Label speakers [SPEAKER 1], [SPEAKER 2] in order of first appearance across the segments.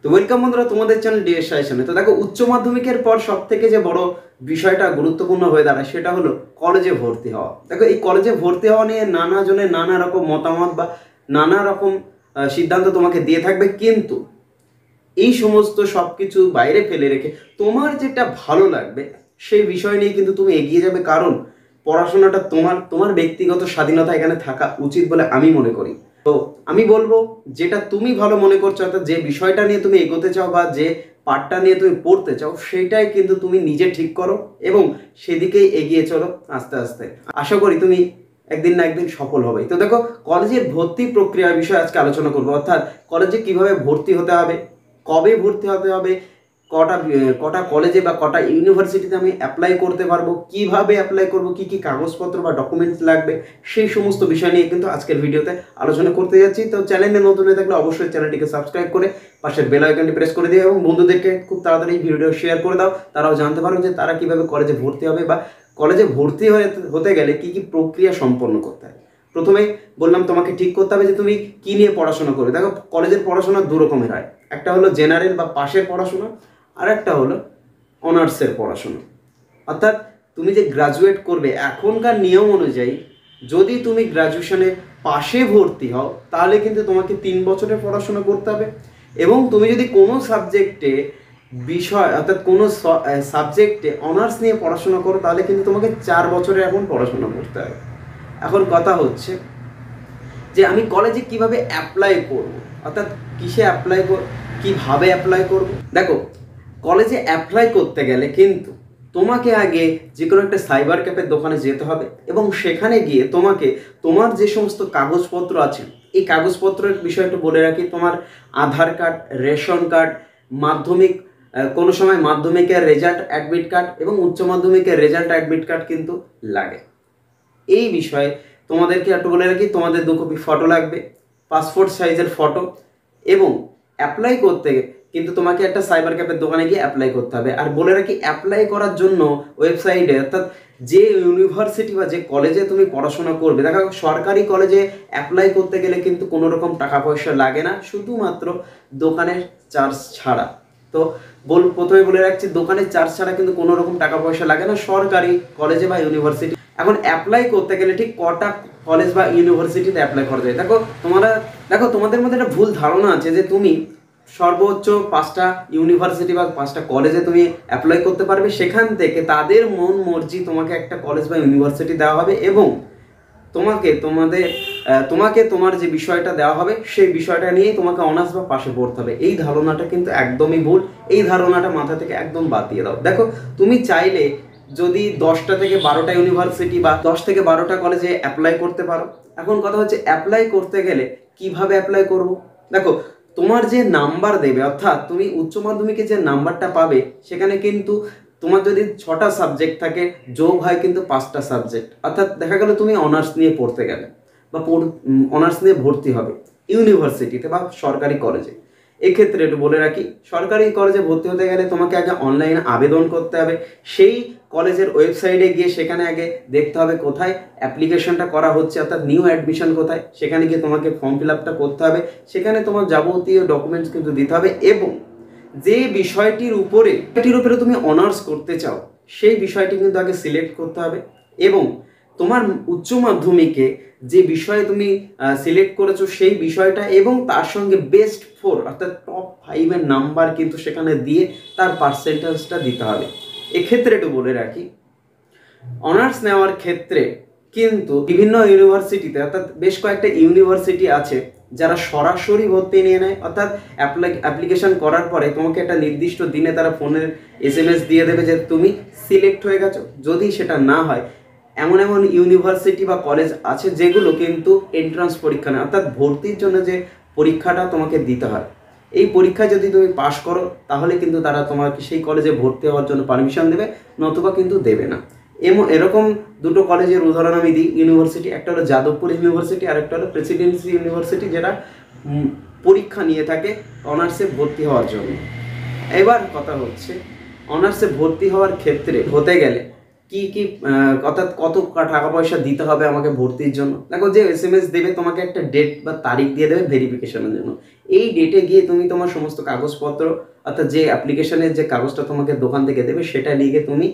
[SPEAKER 1] তো ওয়েলকাম বন্ধুরা তোমাদের চ্যানেল ডিএস সাজেশনে। তো দেখো, উচ্চ মাধ্যমিকের পর সব থেকে যে বড় বিষয়টা গুরুত্বপূর্ণ হয়ে দাঁড়ায় সেটা হলো কলেজে ভর্তি হওয়া। দেখো, এই কলেজে ভর্তি হওয়া নিয়ে নানা জনের নানা রকম মতামত বা নানা রকম সিদ্ধান্ত তোমাকে দিয়ে থাকবে, কিন্তু এই সমস্ত সব কিছু বাইরে ফেলে রেখে তোমার যেটা ভালো লাগবে সেই বিষয় নিয়ে কিন্তু তুমি এগিয়ে যাবে, কারণ পড়াশোনাটা তোমার ব্যক্তিগত স্বাধীনতা এখানে থাকা উচিত বলে আমি মনে করি। তো আমি বলবো, যেটা তুমি ভালো মনে করছো, অর্থাৎ যে বিষয়টা নিয়ে তুমি এগোতে চাও বা যে পাঠটা নিয়ে তুমি পড়তে চাও, সেইটাই কিন্তু তুমি নিজে ঠিক করো এবং সেদিকেই এগিয়ে চলো আস্তে আস্তে। আশা করি তুমি একদিন না একদিন সফল হবে। তো দেখো, কলেজের ভর্তি প্রক্রিয়ার বিষয়ে আজকে আলোচনা করবো, অর্থাৎ কলেজে কিভাবে ভর্তি হতে হবে, কবে ভর্তি হতে হবে, কটা কলেজে বা কটা ইউনিভার্সিটিতে আমি অ্যাপ্লাই করতে পারবো, কিভাবে অ্যাপ্লাই করব, কি কি কাগজপত্র বা ডকুমেন্টস লাগবে, সেই সমস্ত বিষয় নিয়ে কিন্তু আজকের ভিডিওতে আলোচনা করতে যাচ্ছি। তো চ্যানেলে নতুন হয়ে থাকলে অবশ্যই চ্যানেলটিকে সাবস্ক্রাইব করে পাশের বেল আইকনটি প্রেস করে দিও এবং বন্ধুদেরকে খুব তাড়াতাড়ি ভিডিও শেয়ার করে দাও, তারাও জানতে পারো যে তারা কিভাবে কলেজে ভর্তি হবে বা কলেজে ভর্তি হতে গেলে কি কি প্রক্রিয়া সম্পন্ন করতে হয়। প্রথমে বললাম তোমাকে ঠিক করতে হবে যে তুমি কি নিয়ে পড়াশোনা করবে। দেখো, কলেজের পড়াশোনা দু রকমের হয়, একটা হলো জেনারেল বা পাশের পড়াশোনা, আর একটা হলো অনার্সের পড়াশোনা। অর্থাৎ তুমি যে গ্রাজুয়েট করবে, এখনকার নিয়ম অনুযায়ী যদি তুমি গ্রাজুয়েশনে পাশে ভর্তি হও তাহলে কিন্তু তোমাকে 3 বছরের পড়াশোনা করতে হবে, এবং তুমি যদি কোনো সাবজেক্টে অর্থাৎ কোনো সাবজেক্টে অনার্স নিয়ে পড়াশোনা করো তাহলে কিন্তু তোমাকে 4 বছরের এখন পড়াশোনা করতে হবে। এখন কথা হচ্ছে যে আমি কলেজে কিভাবে অ্যাপ্লাই করব, অর্থাৎ কিসে অ্যাপ্লাই করব, কিভাবে অ্যাপ্লাই করব। দেখো, কলেজে অ্যাপ্লাই করতে গেলে কিন্তু তোমাকে আগে যে কোনো একটা সাইবার ক্যাফের দোকানে যেতে হবে এবং সেখানে গিয়ে তোমাকে তোমার যে সমস্ত কাগজপত্র আছে, এই কাগজপত্রের বিষয় একটু বলে রাখি। তোমার আধার কার্ড, রেশন কার্ড, মাধ্যমিক, কোনো সময় মাধ্যমিকের রেজাল্ট অ্যাডমিট কার্ড এবং উচ্চ মাধ্যমিকের রেজাল্ট অ্যাডমিট কার্ড কিন্তু লাগে। এই বিষয়ে তোমাদেরকে একটু বলে রাখি, তোমাদের 2 কপি ফটো লাগবে, পাসপোর্ট সাইজের ফটো, এবং অ্যাপ্লাই করতে কিন্তু তোমাকে একটা সাইবার ক্যাফের দোকানে গিয়ে অ্যাপ্লাই করতে হবে। আর বলে রাখি, অ্যাপ্লাই করার জন্য ওয়েবসাইটে, অর্থাৎ যে ইউনিভার্সিটি বা যে কলেজে তুমি পড়াশোনা করবে, দেখো সরকারি কলেজে অ্যাপ্লাই করতে গেলে কিন্তু কোনো রকম টাকা পয়সা লাগে না, শুধুমাত্র দোকানের চার্জ ছাড়া। তো প্রথমে বলে রাখছি, দোকানের চার্জ ছাড়া কিন্তু কোনো রকম টাকা পয়সা লাগে না সরকারি কলেজে বা ইউনিভার্সিটি। এখন অ্যাপ্লাই করতে গেলে ঠিক কটা কলেজ বা ইউনিভার্সিটিতে অ্যাপ্লাই করা যায়। দেখো তোমাদের মধ্যে একটা ভুল ধারণা আছে যে তুমি সর্বোচ্চ 5টা ইউনিভার্সিটি বা 5টা কলেজে তুমি অ্যাপ্লাই করতে পারবে, সেখান থেকে তাদের মন মর্জি তোমাকে একটা কলেজ বা ইউনিভার্সিটি দেওয়া হবে এবং তোমাকে তোমার যে বিষয়টা দেওয়া হবে সেই বিষয়টা নিয়ে তোমাকে অনার্স বা পাশে পড়তে হবে। এই ধারণাটা কিন্তু একদমই ভুল, এই ধারণাটা মাথা থেকে একদম বাদ দিয়ে দাও। দেখো, তুমি চাইলে যদি 10টা থেকে 12টা ইউনিভার্সিটি বা 10 থেকে 12টা কলেজে অ্যাপ্লাই করতে পারো। এখন কথা হচ্ছে, অ্যাপ্লাই করতে গেলে কিভাবে অ্যাপ্লাই করব। দেখো, তোমার যে নাম্বার দেবে, অর্থাৎ তুমি উচ্চ মাধ্যমিকে যে নাম্বারটা পাবে, সেখানে কিন্তু তোমার যদি 6টা সাবজেক্ট থাকে, যোগ হয় কিন্তু 5টা সাবজেক্ট। অর্থাৎ দেখা গেল তুমি অনার্স নিয়ে পড়তে গেলে বা অনার্স নিয়ে ভর্তি হবে ইউনিভার্সিটিতে বা সরকারি কলেজে। এক্ষেত্রে একটু বলে রাখি, সরকারি কলেজে ভর্তি হতে গেলে তোমাকে আগে অনলাইনে আবেদন করতে হবে। সেই কলেজের ওয়েবসাইটে গিয়ে সেখানে আগে দেখতে হবে কোথায় অ্যাপ্লিকেশনটা করা হচ্ছে, অর্থাৎ নিউ অ্যাডমিশন কোথায়, সেখানে গিয়ে তোমাকে ফর্ম ফিল আপটা করতে হবে। সেখানে তোমার যাবতীয় ডকুমেন্টস কিন্তু দিতে হবে এবং যে বিষয়টির উপরে তুমি অনার্স করতে চাও সেই বিষয়টি কিন্তু আগে সিলেক্ট করতে হবে, এবং তোমার উচ্চ মাধ্যমিকে যে বিষয়ে তুমি সিলেক্ট করেছো সেই বিষয়টা এবং তার সঙ্গে বেস্ট 4 অর্থাৎ টপ 5 এর নাম্বার কিন্তু সেখানে দিয়ে তার পার্সেন্টেজটা দিতে হবে। এক্ষেত্রে একটু বলে রাখি, অনার্স নেওয়ার ক্ষেত্রে কিন্তু বিভিন্ন ইউনিভার্সিটিতে, অর্থাৎ বেশ কয়েকটা ইউনিভার্সিটি আছে যারা সরাসরি ভর্তি নিয়ে নেয়, অর্থাৎ অ্যাপ্লিকেশন করার পরে তোমাকে একটা নির্দিষ্ট দিনে তারা ফোনের SMS দিয়ে দেবে যে তুমি সিলেক্ট হয়ে গেছো। যদি সেটা না হয়, এমন এমন ইউনিভার্সিটি বা কলেজ আছে যেগুলো কিন্তু এন্ট্রান্স পরীক্ষা নেয়, অর্থাৎ ভর্তির জন্য যে পরীক্ষাটা তোমাকে দিতে হয়, এই পরীক্ষায় যদি তুমি পাশ করো তাহলে কিন্তু তারা তোমাকে সেই কলেজে ভর্তি হওয়ার জন্য পারমিশন দেবে, নতুবা কিন্তু দেবে না। এরকম 2টো কলেজের উদাহরণ আমি দিই ইউনিভার্সিটি, একটা হলো যাদবপুর ইউনিভার্সিটি আর একটা হলো প্রেসিডেন্সি ইউনিভার্সিটি, যেটা পরীক্ষা নিয়ে থাকে অনার্সে ভর্তি হওয়ার জন্য। এবার কথা হচ্ছে, অনার্সে ভর্তি হওয়ার ক্ষেত্রে হতে গেলে কি কি অর্থাৎ কত টাকা পয়সা দিতে হবে আমাকে ভর্তির জন্য। দেখো, যে SMS দেবে তোমাকে একটা ডেট বা তারিখ দিয়ে দেবে ভেরিফিকেশনের জন্য, এই ডেটে গিয়ে তুমি তোমার সমস্ত কাগজপত্র অর্থাৎ যে অ্যাপ্লিকেশনের যে কাগজটা তোমাকে দোকান থেকে দেবে সেটা নিয়ে তুমি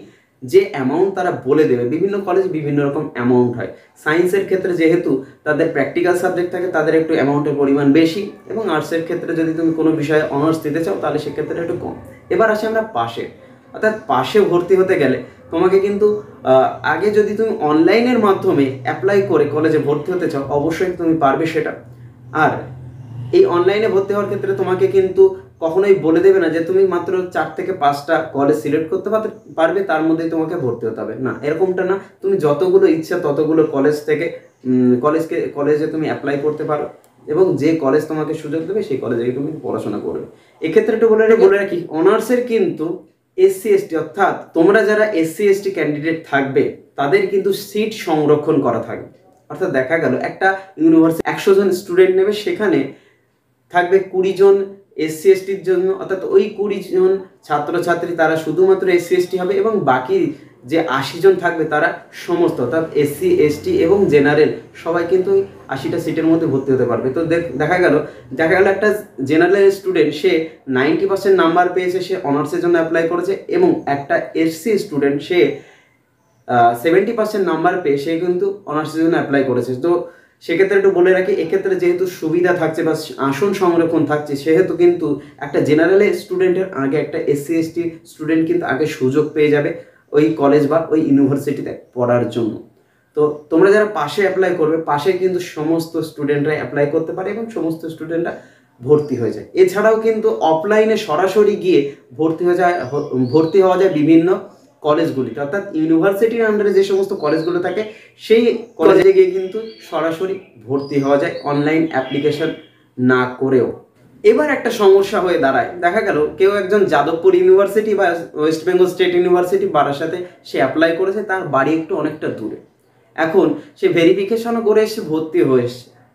[SPEAKER 1] যে অ্যামাউন্ট তারা বলে দেবে, বিভিন্ন কলেজ বিভিন্ন রকম অ্যামাউন্ট হয়। সায়েন্সের ক্ষেত্রে যেহেতু তাদের প্র্যাকটিক্যাল সাবজেক্ট থাকে তাদের একটু অ্যামাউন্টের পরিমাণ বেশি, এবং আর্টসের ক্ষেত্রে যদি তুমি কোনো বিষয়ে অনার্স দিতে চাও তাহলে সেক্ষেত্রে একটু কম। এবার আসি আমরা পাশে, অর্থাৎ পাশে ভর্তি হতে গেলে তোমাকে কিন্তু আগে যদি তুমি অনলাইনের মাধ্যমে অ্যাপ্লাই করে কলেজে ভর্তি হতে চাও অবশ্যই তুমি পারবে সেটা। আর এই অনলাইনে ভর্তি হওয়ার ক্ষেত্রে তোমাকে কিন্তু কখনোই বলে দেবে না যে তুমি মাত্র 4 থেকে 5টা কলেজ সিলেক্ট করতে পারবে, তার মধ্যেই তোমাকে ভর্তি হতে হবে, না, এরকমটা না। তুমি যতগুলো ইচ্ছা ততগুলো কলেজ থেকে কলেজে তুমি অ্যাপ্লাই করতে পারো, এবং যে কলেজ তোমাকে সুযোগ দেবে সেই কলেজে তুমি পড়াশোনা করবে। এক্ষেত্রে একটু বলে রাখি, অনার্সের কিন্তু SC ST অর্থাৎ তোমরা যারা SC ST ক্যান্ডিডেট থাকবে তাদের কিন্তু সিট সংরক্ষণ করা থাকবে। অর্থাৎ দেখা গেল একটা ইউনিভার্সিটি 100 জন স্টুডেন্ট নেবে, সেখানে থাকবে 20 জন SC STর জন্য, অর্থাৎ ওই 20 জন ছাত্রছাত্রী তারা শুধুমাত্র SC ST হবে, এবং বাকি যে 80 জন থাকবে তারা সমস্ত অর্থাৎ SC ST এবং জেনারেল সবাই কিন্তু 80টা সিটের মধ্যে ভর্তি হতে পারবে। তো দেখা গেল একটা জেনারেল স্টুডেন্ট সে 90% নাম্বার পেয়েছে, সে অনার্সের জন্য অ্যাপ্লাই করেছে, এবং একটা SC স্টুডেন্ট সে 70% নাম্বার পেয়ে সে কিন্তু অনার্সের জন্য অ্যাপ্লাই করেছে। তো সেক্ষেত্রে একটু বলে রাখি, এক্ষেত্রে যেহেতু সুবিধা থাকছে বা আসন সংরক্ষণ থাকছে, সেহেতু কিন্তু একটা জেনারেল স্টুডেন্টের আগে একটা SC ST স্টুডেন্ট কিন্তু আগে সুযোগ পেয়ে যাবে ওই কলেজ বা ওই ইউনিভার্সিটিতে পড়ার জন্য। তো তোমরা যারা পাশে অ্যাপ্লাই করবে, পাশে কিন্তু সমস্ত স্টুডেন্টরা অ্যাপ্লাই করতে পারে এবং সমস্ত স্টুডেন্টরা ভর্তি হয়ে যায়। এছাড়াও কিন্তু অফলাইনে সরাসরি গিয়ে ভর্তি হওয়া যায় বিভিন্ন কলেজগুলিতে, অর্থাৎ ইউনিভার্সিটির আন্ডারে যে সমস্ত কলেজগুলো থাকে সেই কলেজে গিয়ে কিন্তু সরাসরি ভর্তি হওয়া যায় অনলাইন অ্যাপ্লিকেশন না করেও। এবার একটা সমস্যা হয়ে দাঁড়ায়, দেখা গেল কেউ একজন যাদবপুর ইউনিভার্সিটি বা ওয়েস্ট বেঙ্গল স্টেট ইউনিভার্সিটি বারাসাতে সে অ্যাপ্লাই করেছে, তার বাড়ি একটু অনেকটা দূরে, এখন সে ভেরিফিকেশনও করে এসে ভর্তি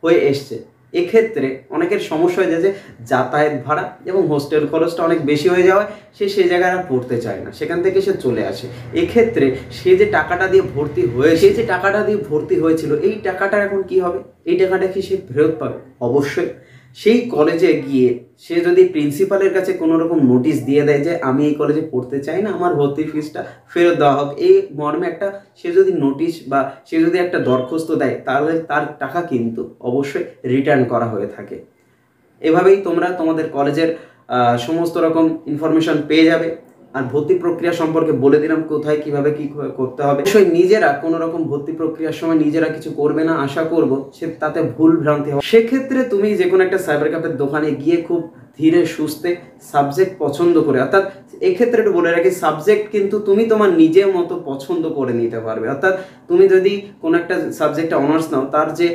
[SPEAKER 1] হয়ে এসছে। এক্ষেত্রে অনেকের সমস্যা হয়ে যায় যে যাতায়াত ভাড়া এবং হোস্টেল খরচটা অনেক বেশি হয়ে যাওয়ায় সে সেই জায়গায় আর পড়তে চায় না, সেখান থেকে সে চলে আসে। এক্ষেত্রে সে যে টাকাটা দিয়ে ভর্তি হয়েছিল এই টাকাটা এখন কি হবে? এই টাকাটা কি সে ফেরত পাবে? অবশ্যই। সেই কলেজে গিয়ে সে যদি প্রিন্সিপালের কাছে কোনো রকম নোটিশ দিয়ে দেয় যে আমি এই কলেজে পড়তে চাই না, আমার ভর্তির ফিসটা ফেরত দেওয়া হোক, এই মর্মে একটা সে যদি নোটিশ বা সে যদি একটা দরখাস্ত দেয়, তাহলে তার টাকা কিন্তু অবশ্যই রিটার্ন করা হয়ে থাকে। এভাবেই তোমরা তোমাদের কলেজের সমস্ত রকম ইনফরমেশন পেয়ে যাবে। আর ভর্তি প্রক্রিয়া সম্পর্কে বলে দিলাম কোথায় কিভাবে কি করতে হবে। অবশ্যই নিজেরা কোনো রকম ভর্তি প্রক্রিয়ার সময় নিজেরা কিছু করবে না, আশা করব সে তাতে ভুল ভ্রান্তি হবে। সেক্ষেত্রে তুমি যে কোনো একটা সাইবার ক্যাফের দোকানে গিয়ে খুব ধীরে সুস্থে সাবজেক্ট পছন্দ করে, অর্থাৎ এক্ষেত্রে একটু বলে রাখি, সাবজেক্ট কিন্তু তুমি তোমার নিজের মতো পছন্দ করে নিতে পারবে। অর্থাৎ তুমি যদি কোনো একটা সাবজেক্টে অনার্স নাও, তার যে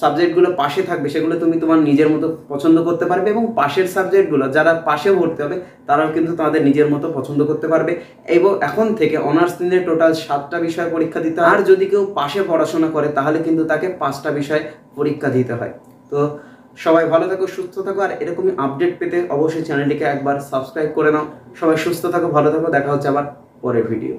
[SPEAKER 1] সাবজেক্টগুলো পাশে থাকবে সেগুলো তুমি তোমার নিজের মতো পছন্দ করতে পারবে, এবং পাশের সাবজেক্টগুলো যারা পাশে ভর্তি হবে তারাও কিন্তু তাদের নিজের মতো পছন্দ করতে পারবে। এবং এখন থেকে অনার্স নিলে টোটাল 7টা বিষয় পরীক্ষা দিতে হয়, আর যদি কেউ পাশে পড়াশোনা করে তাহলে কিন্তু তাকে 5টা বিষয় পরীক্ষা দিতে হয়। তো সবাই ভালো থাকো, সুস্থ থাকো, আর এরকমই আপডেট পেতে অবশ্যই চ্যানেলটিকে একবার সাবস্ক্রাইব করে নাও। সবাই সুস্থ থাকো, ভালো থাকো, দেখা হচ্ছে আবার পরের ভিডিও।